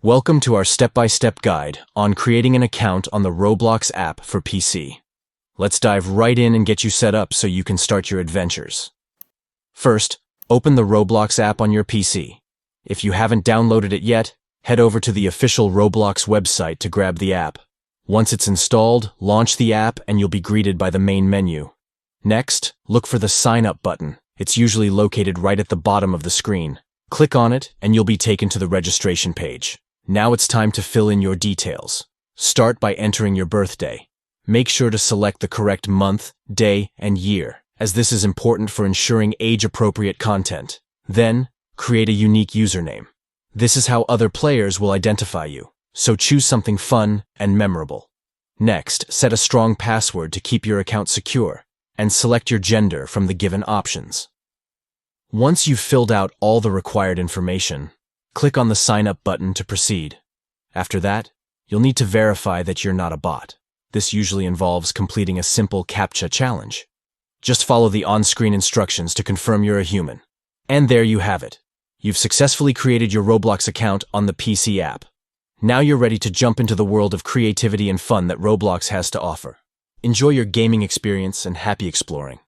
Welcome to our step-by-step guide on creating an account on the Roblox app for PC. Let's dive right in and get you set up so you can start your adventures. First, open the Roblox app on your PC. If you haven't downloaded it yet, head over to the official Roblox website to grab the app. Once it's installed, launch the app and you'll be greeted by the main menu. Next, look for the Sign Up button. It's usually located right at the bottom of the screen. Click on it and you'll be taken to the registration page. Now it's time to fill in your details. Start by entering your birthday. Make sure to select the correct month, day, and year, as this is important for ensuring age-appropriate content. Then, create a unique username. This is how other players will identify you, so choose something fun and memorable. Next, set a strong password to keep your account secure, and select your gender from the given options. Once you've filled out all the required information, click on the Sign Up button to proceed. After that, you'll need to verify that you're not a bot. This usually involves completing a simple CAPTCHA challenge. Just follow the on-screen instructions to confirm you're a human. And there you have it. You've successfully created your Roblox account on the PC app. Now you're ready to jump into the world of creativity and fun that Roblox has to offer. Enjoy your gaming experience and happy exploring.